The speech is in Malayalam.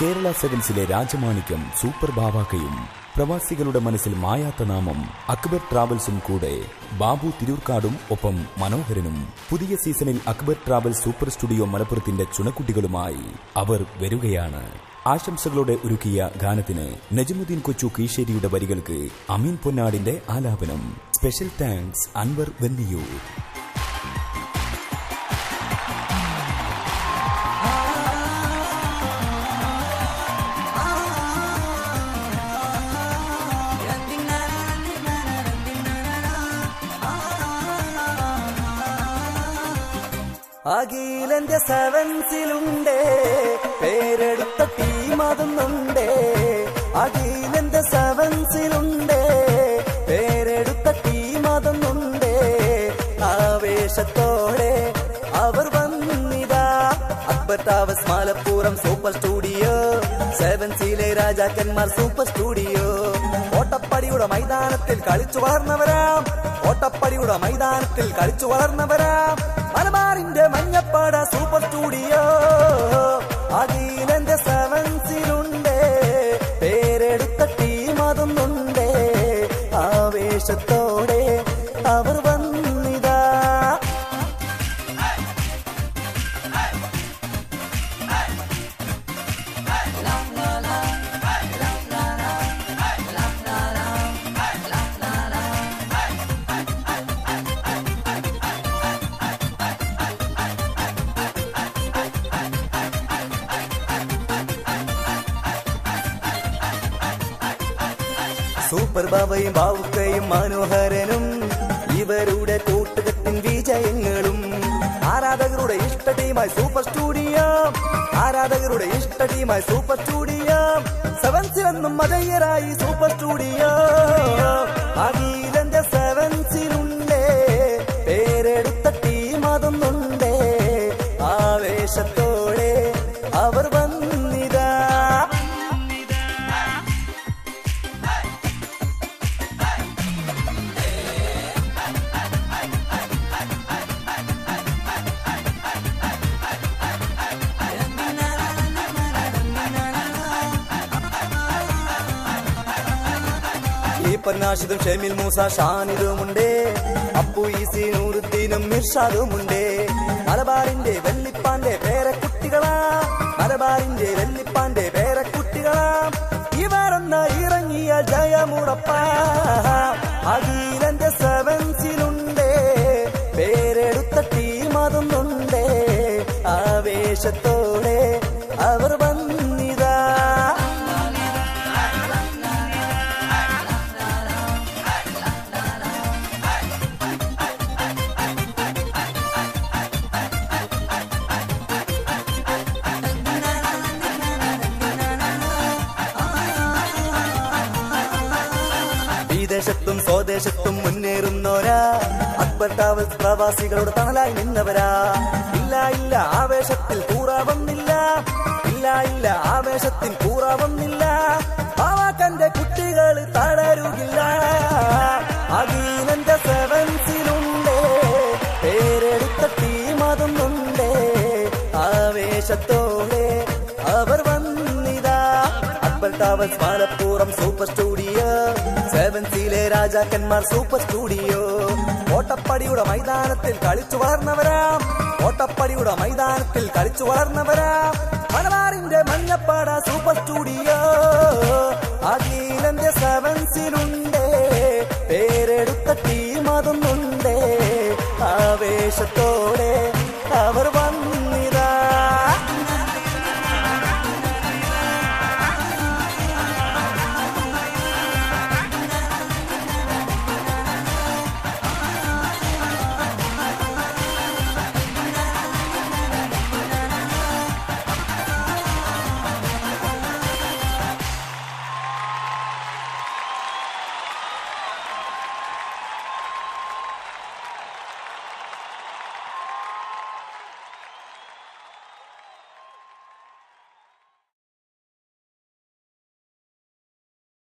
കേരള സെവൻസിലെ രാജമാണിക്യം സൂപ്പർ ബാവാക്കയും പ്രവാസികളുടെ മനസ്സിൽ മായാത്ത നാമം അക്ബർ ട്രാവൽസും കൂടെ ബാബു തിരൂർക്കാടും ഒപ്പം മനോഹരനും പുതിയ സീസണിൽ അക്ബർ ട്രാവൽ സൂപ്പർ സ്റ്റുഡിയോ മലപ്പുറത്തിന്റെ ചുണക്കുട്ടികളുമായി അവർ വരികയാണ്. ആശംസകളോടെ ഒരുക്കിയ ഗാനത്തിന് നജമുദ്ദീൻ കൊച്ചു കീശേരിയുടെ വരികൾക്ക് അമീൻ പൊന്നാടിന്റെ ആലാപനം. Special thanks Anwar Venniyur. അഖിലന്റെ സെവൻസിലുണ്ടേ പേരെടുത്ത ടീം അതൊന്നുണ്ടേ. അഖിലന്റെ സെവൻസിലുണ്ടേ പേരെടുത്ത ടീം അതൊന്നുണ്ടേ. ആവേശത്തോടെ അവർ വന്നിതാ Akbar travels Malappuram super studio. സെവൻസിലെ രാജാക്കന്മാർ സൂപ്പർ സ്റ്റുഡിയോ. ഓട്ടപ്പടിയുടെ മൈതാനത്തിൽ കളിച്ചു വളർന്നവരാം. ഓട്ടപ്പടിയുടെ മൈതാനത്തിൽ കളിച്ചു വളർന്നവരാം. മലബാറിന്റെ മഞ്ഞപ്പാട സൂപ്പർ സ്റ്റുഡിയോ. അഖിലന്റെ സെവൻസിലുണ്ടേ പേരെടുത്ത ടീം അതൊന്നുണ്ടേ. ആവേശത്തോടെ അവർ വന്നിതാ. സൂപ്പർ ബാവയും ബാവുക്കയും മനോഹരനും ഇവരുടെ കൂട്ടുകെട്ടിൻ വിജയങ്ങളും. ആരാധകരുടെ ഇഷ്ട ടീമായി സൂപ്പർ സ്റ്റുഡിയോ. ആരാധകരുടെ ഇഷ്ട ടീമായി സൂപ്പർ സ്റ്റുഡിയോ. സെവൻസിലെന്നും മതയ്യരായി സൂപ്പർ സ്റ്റുഡിയോ. അഖിലന്റെ സെവൻസിലുണ്ടേ പേരെടുത്ത ടീം അതൊന്നുണ്ടേ. ആവേശത്തോടെ അവർ വന്നിതാ. ും ഷെമിൽ മൂസ ഷാനിദുമുണ്ടേ. അപ്പു ഈസി നൂറുദ്ദീനും മിർഷാദുമുണ്ടേ. മലബാറിന്റെ വെള്ളിപ്പാന്റെ പേരക്കുട്ടികളാ. മലബാറിന്റെ വെള്ളിപ്പാന്റെ പേരക്കുട്ടികളാ. ഇവരെന്ന ഇറങ്ങിയ ജയമുറപ്പ. അഖിലന്റെ സെവൻസിലുണ്ടേ പേരെടുത്ത ടീം അതൊന്നുണ്ടേ. ആവേശത്തോടെ അവർ വന്നിതാ. വിദേശത്തും സ്വദേശത്തും മുന്നേറുന്നോരാ അക്ബർ ട്രാവൽസ് പ്രവാസികളുടെ തണലായി നിന്നവരാ. ഇല്ല ഇല്ല ആവേശത്തിൽ കൂറാവുന്നില്ല. ഇല്ല ഇല്ല ആവേശത്തിൽ കൂറാവുന്നില്ല. ബാവാക്കന്റെ കുട്ടികൾ തളരുകില്ല. അഖിലന്റെ സെവൻസിലുണ്ടേ പേരെടുത്ത ടീം അതൊന്നുണ്ടേ. ആവേശത്തോടെ അവർ വന്നിതാ. Akbar travels Malappuram super studio. സെവൻസിലെ രാജാക്കന്മാർ സൂപ്പർ സ്റ്റുഡിയോ. ഓട്ടപ്പടിയുടെ മൈതാനത്തിൽ കളിച്ചു വളർന്നവരാം. ഓട്ടപ്പടിയുടെ മൈതാനത്തിൽ കളിച്ചു വളർന്നവരാം. മലബാറിന്റെ മഞ്ഞപ്പാട സൂപ്പർ